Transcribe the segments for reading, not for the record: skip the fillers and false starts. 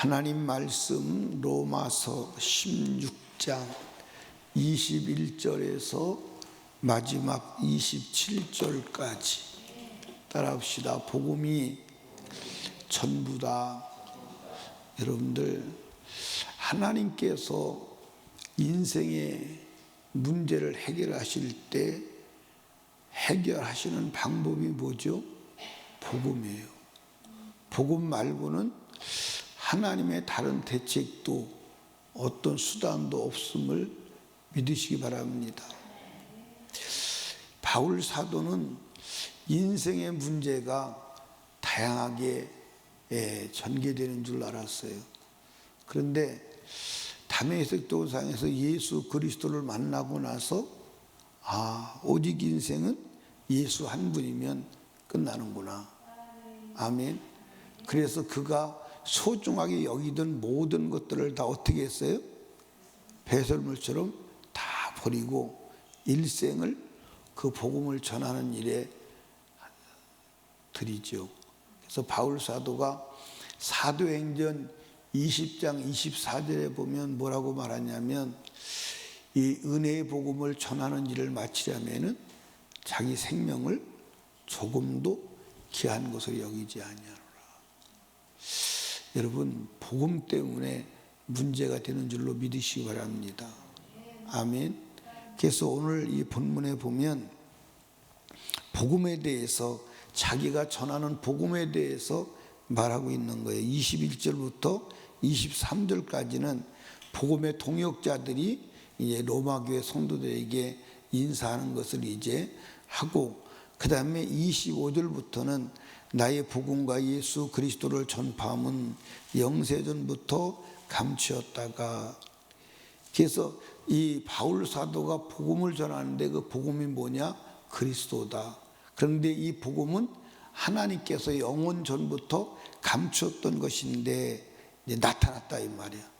하나님 말씀 로마서 16장 21절에서 마지막 27절까지 따라합시다. 복음이 전부다. 여러분들, 하나님께서 인생의 문제를 해결하실 때 해결하시는 방법이 뭐죠? 복음이에요. 복음 말고는 하나님의 다른 대책도 어떤 수단도 없음을 믿으시기 바랍니다. 바울 사도는 인생의 문제가 다양하게 전개되는 줄 알았어요. 그런데 다메섹 도상에서 예수 그리스도를 만나고 나서 오직 인생은 예수 한 분이면 끝나는구나. 아멘. 그래서 그가 소중하게 여기던 모든 것들을 다 어떻게 했어요? 배설물처럼 다 버리고 일생을 그 복음을 전하는 일에 드리죠. 그래서 바울 사도가 사도행전 20장 24절에 보면 뭐라고 말하냐면, 이 은혜의 복음을 전하는 일을 마치려면은 자기 생명을 조금도 귀한 것으로 여기지 아니하노라. 여러분, 복음 때문에 문제가 되는 줄로 믿으시기 바랍니다. 아멘. 그래서 오늘 이 본문에 보면 복음에 대해서, 자기가 전하는 복음에 대해서 말하고 있는 거예요. 21절부터 23절까지는 복음의 동역자들이 이제 로마 교회 성도들에게 인사하는 것을 이제 하고, 그 다음에 25절부터는 나의 복음과 예수 그리스도를 전파함은 영세전부터 감추었다가, 그래서 이 바울 사도가 복음을 전하는데 그 복음이 뭐냐? 그리스도다. 그런데 이 복음은 하나님께서 영원 전부터 감추었던 것인데 이제 나타났다 이 말이야.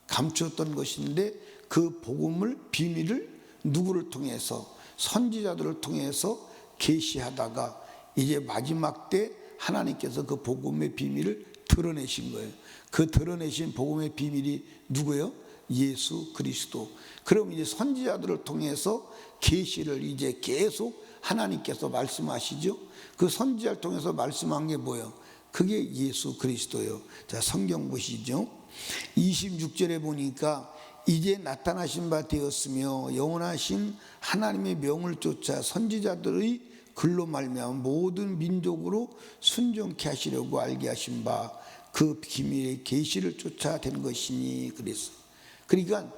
감추었던 것인데 그 복음을, 비밀을 누구를 통해서? 선지자들을 통해서 계시하다가 이제 마지막 때 하나님께서 그 복음의 비밀을 드러내신 거예요. 그 드러내신 복음의 비밀이 누구예요? 예수 그리스도. 그럼 이제 선지자들을 통해서 계시를 이제 계속 하나님께서 말씀하시죠. 그 선지자를 통해서 말씀한 게 뭐예요? 그게 예수 그리스도예요. 자, 성경 보시죠. 26절에 보니까 이제 나타나신 바 되었으며 영원하신 하나님의 명을 쫓아 선지자들의 글로 말미암아 모든 민족으로 순종케 하시려고 알게 하신 바 그 비밀의 계시를 쫓아 된 것이니 그랬어요. 그러니까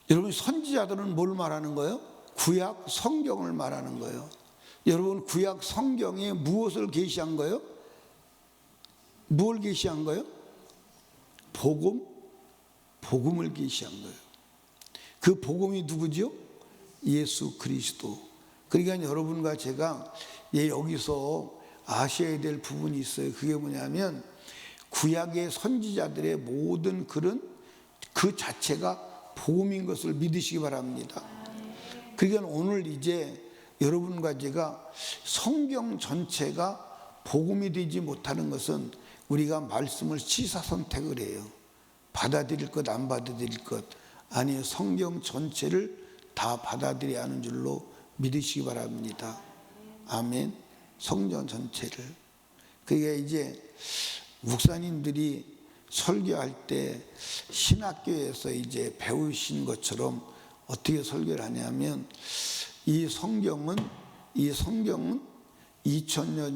여러분, 선지자들은 뭘 말하는 거예요? 구약 성경을 말하는 거예요. 여러분, 구약 성경에 무엇을 계시한 거예요? 뭘 계시한 거예요? 복음을 계시한 거예요. 그 복음이 누구죠? 예수 그리스도. 그러니까 여러분과 제가 여기서 아셔야 될 부분이 있어요. 그게 뭐냐면 구약의 선지자들의 모든 글은 그 자체가 복음인 것을 믿으시기 바랍니다. 그러니까 오늘 이제 여러분과 제가 성경 전체가 복음이 되지 못하는 것은 우리가 말씀을 시사선택을 해요. 받아들일 것, 안 받아들일 것. 아니요, 성경 전체를 다 받아들여야 하는 줄로 믿으시기 바랍니다. 아멘. 성경 전체를. 그게 이제 목사님들이 설교할 때 신학교에서 이제 배우신 것처럼 어떻게 설교를 하냐면, 이 성경은 2000년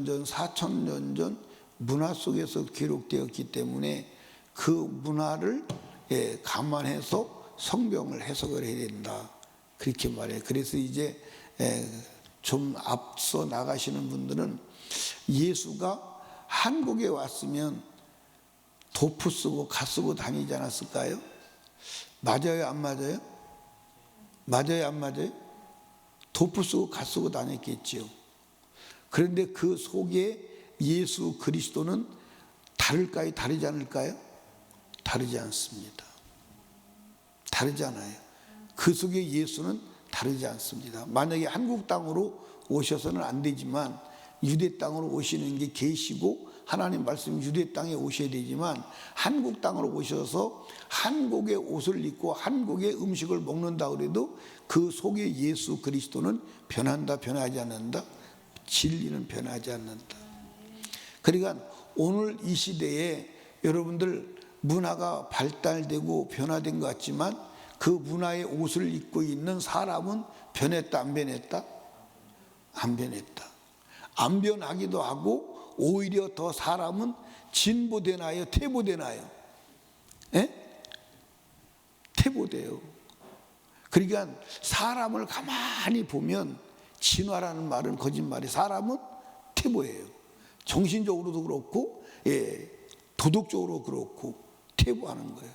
전, 4000년 전 문화 속에서 기록되었기 때문에 그 문화를 감안해서 성경을 해석을 해야 된다. 그렇게 말해요. 그래서 이제 좀 앞서 나가시는 분들은 예수가 한국에 왔으면 도프 쓰고 가 쓰고 다니지 않았을까요? 맞아요, 안 맞아요? 맞아요, 안 맞아요? 도프 쓰고 가 쓰고 다녔겠지요. 그런데 그 속에 예수 그리스도는 다를까요? 다르지 않을까요? 다르지 않습니다. 다르지 않아요. 그 속에 예수는 다르지 않습니다. 만약에 한국 땅으로 오셔서는 안 되지만 유대 땅으로 오시는 게 계시고 하나님 말씀 유대 땅에 오셔야 되지만 한국 땅으로 오셔서 한국의 옷을 입고 한국의 음식을 먹는다 그래도 그 속에 예수 그리스도는 변한다, 변하지 않는다? 진리는 변하지 않는다. 그러니까 오늘 이 시대에 여러분들 문화가 발달되고 변화된 것 같지만 그 문화의 옷을 입고 있는 사람은 변했다, 안 변했다? 안 변했다. 안 변하기도 하고 오히려 더 사람은 진보되나요, 퇴보되나요? 예? 퇴보돼요. 그러니까 사람을 가만히 보면 진화라는 말은 거짓말이, 사람은 퇴보예요. 정신적으로도 그렇고 도덕적으로 그렇고 퇴보하는 거예요.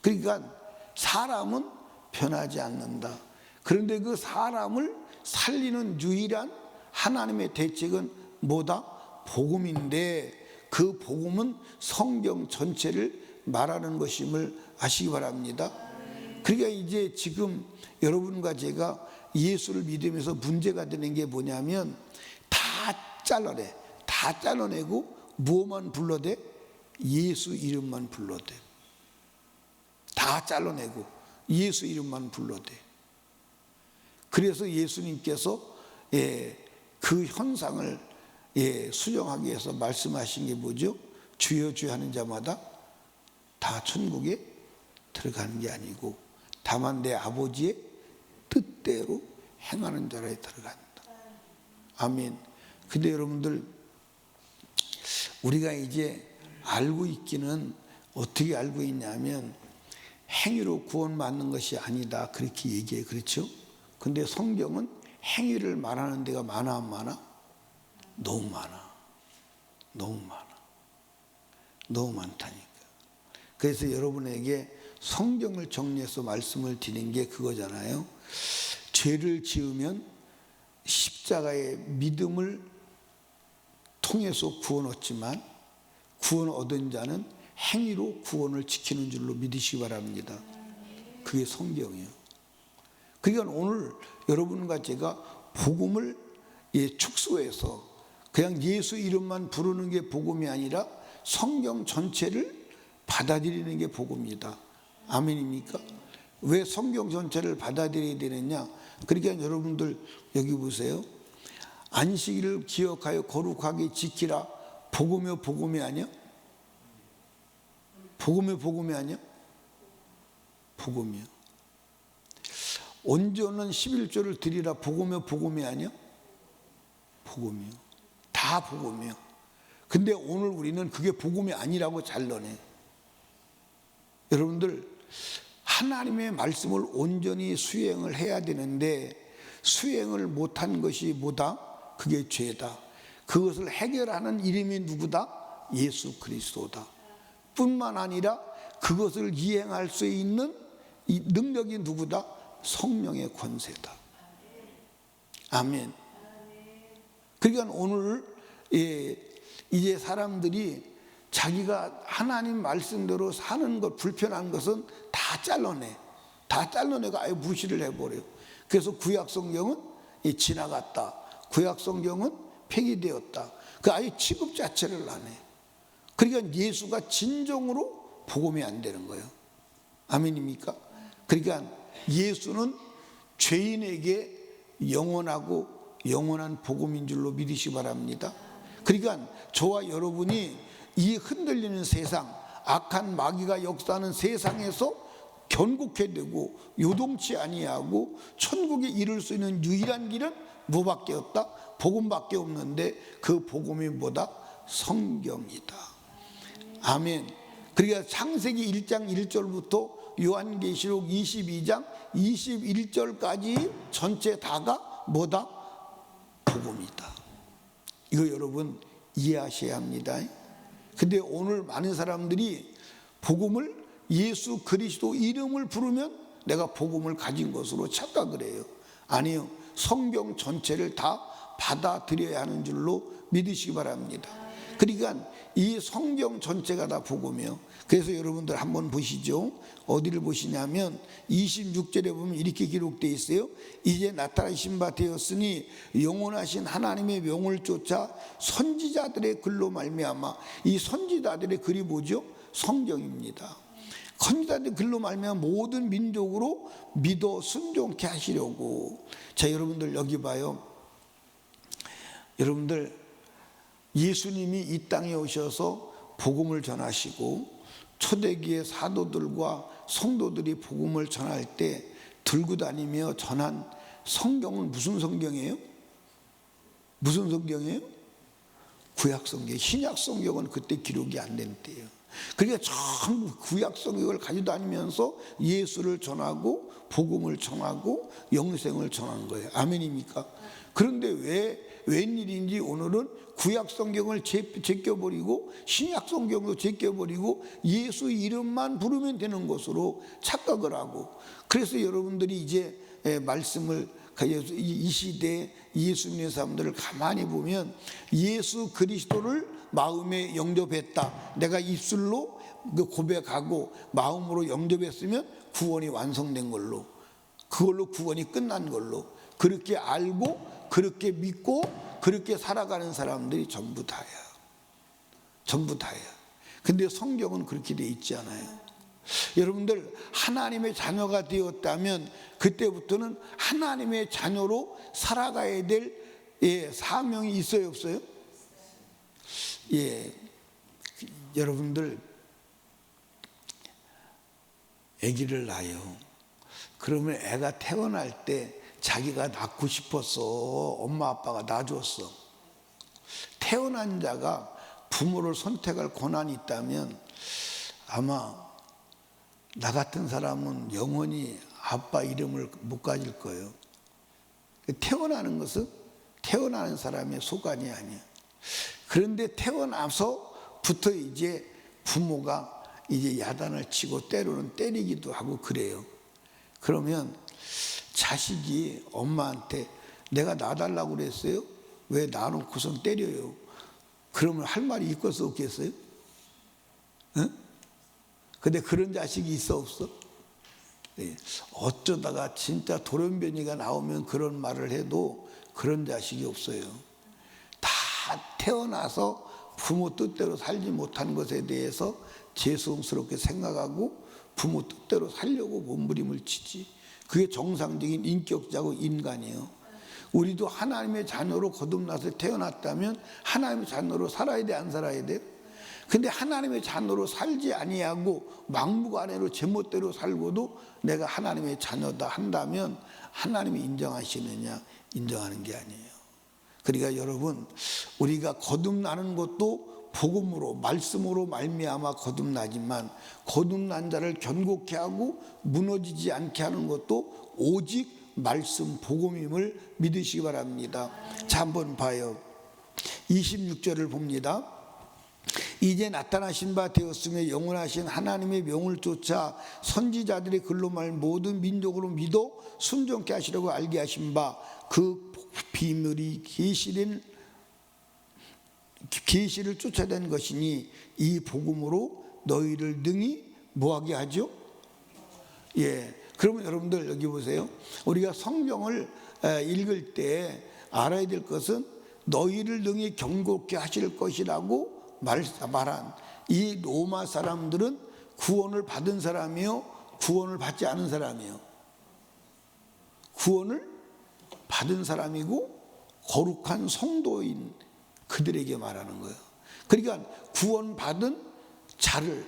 그러니까 사람은 변하지 않는다. 그런데 그 사람을 살리는 유일한 하나님의 대책은 뭐다? 복음인데 그 복음은 성경 전체를 말하는 것임을 아시기 바랍니다. 그러니까 이제 지금 여러분과 제가 예수를 믿으면서 문제가 되는 게 뭐냐면 다 잘라내. 다 잘라내고 무엇만 불러대? 예수 이름만 불러대. 다 잘라내고 예수 이름만 불러대. 그래서 예수님께서 그 현상을 수정하기 위해서 말씀하신 게 뭐죠? 주여 주여 하는 자마다 다 천국에 들어가는 게 아니고 다만 내 아버지의 뜻대로 행하는 자라에 들어간다. 아멘. 근데 여러분들 우리가 이제 알고 있기는 어떻게 알고 있냐면 행위로 구원받는 것이 아니다 그렇게 얘기해요. 그렇죠? 근데 성경은 행위를 말하는 데가 많아 안 많아? 너무 많아. 너무 많아. 너무 많다니까. 그래서 여러분에게 성경을 정리해서 말씀을 드리는 게 그거잖아요. 죄를 지으면 십자가의 믿음을 통해서 구원 얻지만 구원 얻은 자는 행위로 구원을 지키는 줄로 믿으시기 바랍니다. 그게 성경이에요. 그러니까 오늘 여러분과 제가 복음을 축소해서 그냥 예수 이름만 부르는 게 복음이 아니라 성경 전체를 받아들이는 게 복음이다. 아멘입니까? 왜 성경 전체를 받아들여야 되느냐? 그러니까 여러분들 여기 보세요. 안식일을 기억하여 거룩하게 지키라. 복음이요 복음이 아니야? 복음이요 복음이 아니야? 복음이요. 온전한 11조를 드리라. 복음이요 복음이 아니야? 복음이요. 다 복음이요. 근데 오늘 우리는 그게 복음이 아니라고 잘라내. 여러분들 하나님의 말씀을 온전히 수행을 해야 되는데 수행을 못한 것이 뭐다? 그게 죄다. 그것을 해결하는 이름이 누구다? 예수 그리스도다. 뿐만 아니라 그것을 이행할 수 있는 이 능력이 누구다? 성령의 권세다. 아멘. 그러니까 오늘 이제 사람들이 자기가 하나님 말씀대로 사는 것, 불편한 것은 다 잘라내. 다 잘라내고 아예 무시를 해버려요. 그래서 구약 성경은 지나갔다. 구약 성경은 폐기되었다. 그 아예 취급 자체를 안 해. 그러니까 예수가 진정으로 복음이 안 되는 거예요. 아멘입니까? 그러니까 예수는 죄인에게 영원하고 영원한 복음인 줄로 믿으시기 바랍니다. 그러니까 저와 여러분이 이 흔들리는 세상, 악한 마귀가 역사하는 세상에서 견고케 되고 요동치 아니하고 천국에 이를 수 있는 유일한 길은 뭐밖에 없다? 복음밖에 없는데 그 복음이 뭐다? 성경이다. 아멘. 그러니까 창세기 1장 1절부터 요한계시록 22장 21절까지 전체 다가 뭐다? 복음이다. 이거 여러분 이해하셔야 합니다. 근데 오늘 많은 사람들이 복음을 예수 그리스도 이름을 부르면 내가 복음을 가진 것으로 착각을 해요. 아니요. 성경 전체를 다 받아들여야 하는 줄로 믿으시기 바랍니다. 그러니까 이 성경 전체가 다 복음이에요. 그래서 여러분들 한번 보시죠. 어디를 보시냐면 26절에 보면 이렇게 기록되어 있어요. 이제 나타나신 바 되었으니 영원하신 하나님의 명을 쫓아 선지자들의 글로 말미암아. 이 선지자들의 글이 뭐죠? 성경입니다. 선지자들의 글로 말미암아 모든 민족으로 믿어 순종케 하시려고. 자, 여러분들 여기 봐요. 여러분들 예수님이 이 땅에 오셔서 복음을 전하시고 초대기의 사도들과 성도들이 복음을 전할 때 들고 다니며 전한 성경은 무슨 성경이에요? 무슨 성경이에요? 구약 성경. 신약 성경은 그때 기록이 안 된 때예요. 그러니까 전부 구약 성경을 가지고 다니면서 예수를 전하고 복음을 전하고 영생을 전하는 거예요. 아멘입니까? 그런데 왜 웬일인지 오늘은 구약 성경을 제껴버리고 신약 성경도 제껴버리고 예수 이름만 부르면 되는 것으로 착각을 하고, 그래서 여러분들이 이제 말씀을 이 시대에 예수 믿는 사람들을 가만히 보면 예수 그리스도를 마음에 영접했다, 내가 입술로 고백하고 마음으로 영접했으면 구원이 완성된 걸로, 그걸로 구원이 끝난 걸로 그렇게 알고 그렇게 믿고 그렇게 살아가는 사람들이 전부 다야. 전부 다야. 근데 성경은 그렇게 돼 있지 않아요. 여러분들 하나님의 자녀가 되었다면 그때부터는 하나님의 자녀로 살아가야 될 사명이 있어요, 없어요? 여러분들 아기를 낳아요. 그러면 애가 태어날 때 자기가 낳고 싶었어. 엄마 아빠가 낳아줬어. 태어난 자가 부모를 선택할 권한이 있다면 아마 나 같은 사람은 영원히 아빠 이름을 못 가질 거예요. 태어나는 것은 태어나는 사람의 소관이 아니에요. 그런데 태어나서부터 이제 부모가 이제 야단을 치고 때로는 때리기도 하고 그래요. 그러면 자식이 엄마한테 내가 놔달라고 그랬어요? 왜 놔놓고선 때려요? 그러면 할 말이 있겠어 없겠어요? 응? 근데 그런 자식이 있어 없어? 네. 어쩌다가 진짜 돌연변이가 나오면 그런 말을 해도 그런 자식이 없어요. 다 태어나서 부모 뜻대로 살지 못한 것에 대해서 죄송스럽게 생각하고 부모 뜻대로 살려고 몸부림을 치지. 그게 정상적인 인격자고 인간이에요. 우리도 하나님의 자녀로 거듭나서 태어났다면 하나님의 자녀로 살아야 돼, 안 살아야 돼요? 근데 하나님의 자녀로 살지 아니하고 막무가내로 제멋대로 살고도 내가 하나님의 자녀다 한다면 하나님이 인정하시느냐? 인정하는 게 아니에요. 그러니까 여러분, 우리가 거듭나는 것도 복음으로 말씀으로 말미암아 거듭나지만 거듭난 자를 견고케 하고 무너지지 않게 하는 것도 오직 말씀 복음임을 믿으시기 바랍니다. 자, 한번 봐요. 26절을 봅니다. 이제 나타나신 바 되었으며 영원하신 하나님의 명을 쫓아 선지자들의 글로 말 모든 민족으로 믿어 순종케 하시려고 알게 하신 바 그 비밀이 계시를 쫓아낸 것이니 이 복음으로 너희를 능히 뭐하게 하죠? 그러면 여러분들 여기 보세요. 우리가 성경을 읽을 때 알아야 될 것은 너희를 능히 경고케 하실 것이라고 말한 이 로마 사람들은 구원을 받은 사람이요, 구원을 받지 않은 사람이요. 구원을 받은 사람이고 거룩한 성도인 그들에게 말하는 거예요. 그러니까 구원받은 자를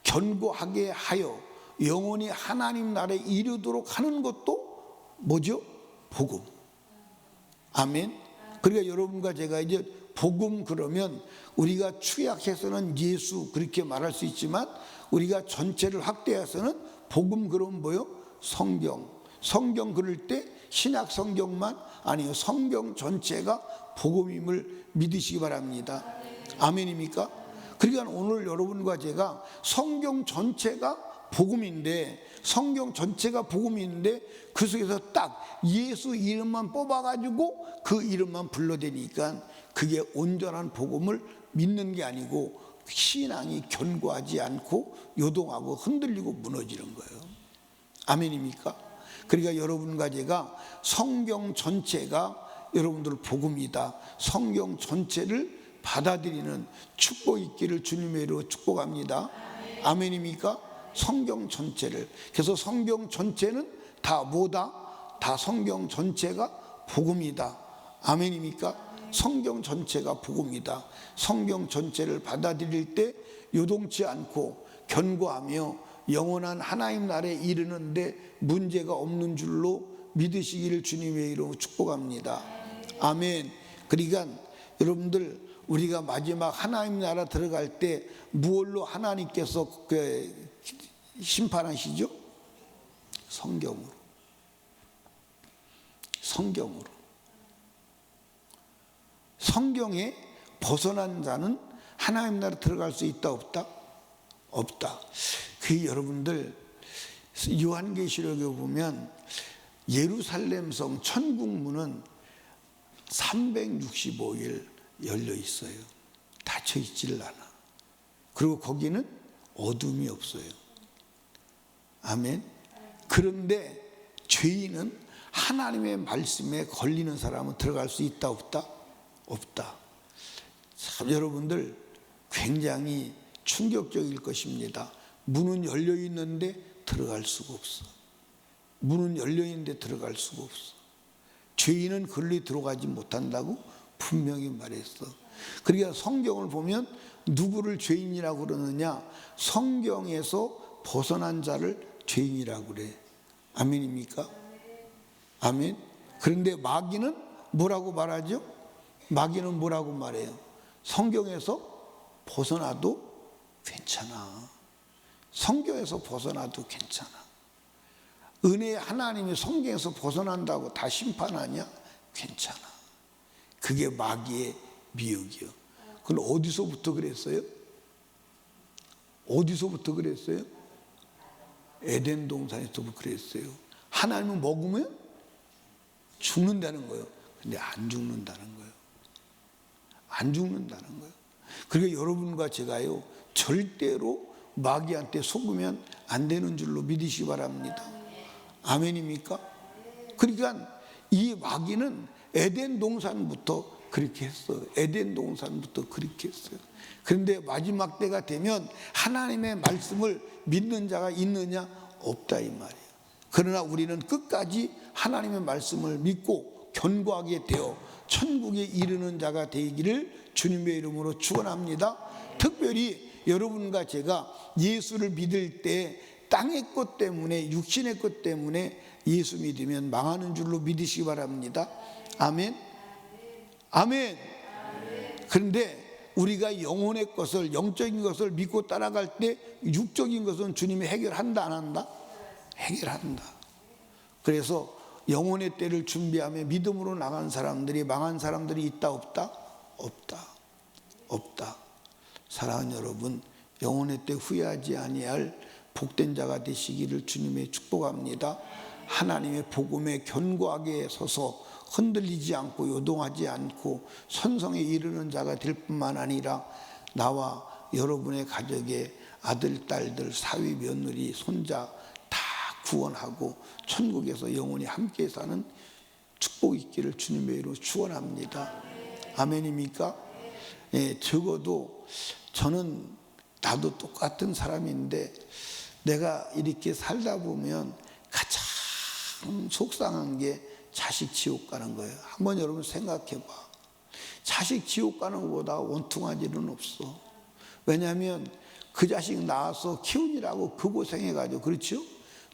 견고하게 하여 영원히 하나님 나라에 이르도록 하는 것도 뭐죠? 복음. 아멘. 그러니까 여러분과 제가 이제 복음 그러면 우리가 축약해서는 예수 그렇게 말할 수 있지만 우리가 전체를 확대해서는 복음 그러면 뭐요? 성경 그럴 때 신약 성경만 아니요, 성경 전체가 복음임을 믿으시기 바랍니다. 아멘입니까? 그러니까 오늘 여러분과 제가 성경 전체가 복음인데, 성경 전체가 복음인데 그 속에서 딱 예수 이름만 뽑아가지고 그 이름만 불러대니까 그게 온전한 복음을 믿는 게 아니고 신앙이 견고하지 않고 요동하고 흔들리고 무너지는 거예요. 아멘입니까? 그러니까 여러분과 제가 성경 전체가 여러분들 복음이다. 성경 전체를 받아들이는 축복 있기를 주님의 이름으로 축복합니다. 아멘입니까? 성경 전체를. 그래서 성경 전체는 다 뭐다? 다 성경 전체가 복음이다. 아멘입니까? 성경 전체가 복음이다. 성경 전체를 받아들일 때 요동치 않고 견고하며 영원한 하나님 나라에 이르는데 문제가 없는 줄로 믿으시기를 주님의 이름으로 축복합니다. 아멘. 그러니까 여러분들, 우리가 마지막 하나님 나라 들어갈 때 무엇로 하나님께서 심판하시죠? 성경으로. 성경으로. 성경에 벗어난 자는 하나님 나라 들어갈 수 있다 없다? 없다. 그 여러분들 요한계시록에 보면 예루살렘 성 천국문은 365일 열려 있어요. 닫혀 있지를 않아. 그리고 거기는 어둠이 없어요. 아멘. 그런데 죄인은 하나님의 말씀에 걸리는 사람은 들어갈 수 있다 없다? 없다. 참 여러분들 굉장히 충격적일 것입니다. 문은 열려 있는데 들어갈 수가 없어. 문은 열려 있는데 들어갈 수가 없어. 죄인은 그리 들어가지 못한다고 분명히 말했어. 그러니까 성경을 보면 누구를 죄인이라고 그러느냐? 성경에서 벗어난 자를 죄인이라고 그래. 아멘입니까? 아멘. 그런데 마귀는 뭐라고 말하죠? 마귀는 뭐라고 말해요? 성경에서 벗어나도 괜찮아. 성경에서 벗어나도 괜찮아. 은혜의 하나님이 성경에서 벗어난다고 다 심판하냐? 괜찮아. 그게 마귀의 미혹이요. 그건 어디서부터 그랬어요? 어디서부터 그랬어요? 에덴 동산에서부터 그랬어요. 하나님은 먹으면 죽는다는 거예요. 근데 안 죽는다는 거예요. 안 죽는다는 거예요. 그러니까 여러분과 제가요, 절대로 마귀한테 속으면 안 되는 줄로 믿으시기 바랍니다. 아멘입니까? 그러니까 이 마귀는 에덴 동산부터 그렇게 했어요. 에덴 동산부터 그렇게 했어요. 그런데 마지막 때가 되면 하나님의 말씀을 믿는 자가 있느냐? 없다 이 말이에요. 그러나 우리는 끝까지 하나님의 말씀을 믿고 견고하게 되어 천국에 이르는 자가 되기를 주님의 이름으로 축원합니다. 특별히 여러분과 제가 예수를 믿을 때 땅의 것 때문에, 육신의 것 때문에 예수 믿으면 망하는 줄로 믿으시기 바랍니다. 아멘. 아멘. 그런데 우리가 영혼의 것을, 영적인 것을 믿고 따라갈 때 육적인 것은 주님이 해결한다 안 한다? 해결한다. 그래서 영혼의 때를 준비하며 믿음으로 나간 사람들이, 망한 사람들이 있다 없다? 없다. 없다. 사랑하는 여러분, 영혼의 때 후회하지 아니할 복된 자가 되시기를 주님의 축복합니다. 하나님의 복음에 견고하게 서서 흔들리지 않고 요동하지 않고 선성에 이르는 자가 될 뿐만 아니라 나와 여러분의 가족의 아들, 딸들, 사위, 며느리, 손자 다 구원하고 천국에서 영원히 함께 사는 축복이 있기를 주님의 이름으로 축원합니다. 아멘입니까? 예, 적어도 저는 나도 똑같은 사람인데 내가 이렇게 살다 보면 가장 속상한 게 자식 지옥 가는 거예요. 한번 여러분 생각해 봐. 자식 지옥 가는 것보다 원통한 일은 없어. 왜냐하면 그 자식 낳아서 키우느라고 그 고생해가지고, 그렇죠?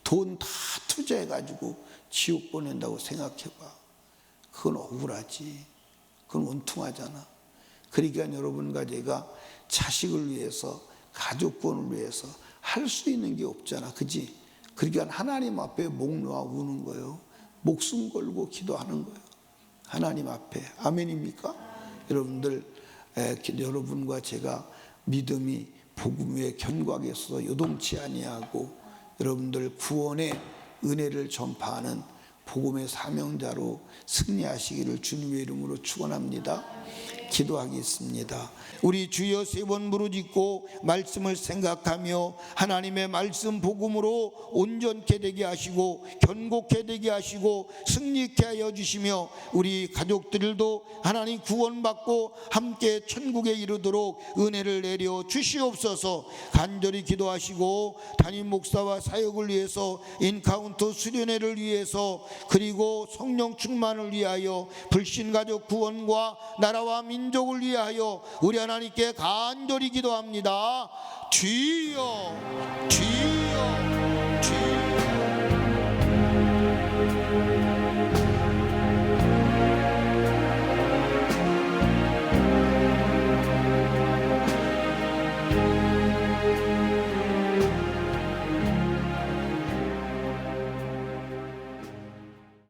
돈 다 투자해가지고 지옥 보낸다고 생각해 봐. 그건 억울하지. 그건 원통하잖아. 그러니까 여러분과 제가 자식을 위해서, 가족 구원을 위해서 할 수 있는 게 없잖아. 그지? 그러니까 하나님 앞에 목 놓아 우는 거예요. 목숨 걸고 기도하는 거예요. 하나님 앞에. 아멘입니까? 여러분들, 여러분과 제가 믿음이 복음 위에 견고하게 서서 요동치 아니하고 여러분들 구원의 은혜를 전파하는 복음의 사명자로 승리하시기를 주님의 이름으로 축원합니다. 기도하겠습니다. 우리 주여 세 번 부르짖고 말씀을 생각하며 하나님의 말씀 복음으로 온전케 되게 하시고 견고케 되게 하시고 승리케 하여 주시며 우리 가족들도 하나님 구원받고 함께 천국에 이르도록 은혜를 내려 주시옵소서. 간절히 기도하시고 담임 목사와 사역을 위해서 인카운터 수련회를 위해서 그리고 성령 충만을 위하여 불신가족 구원과 나라와 민족을 위하여 우리 하나님께 간절히 기도합니다. 주여 주여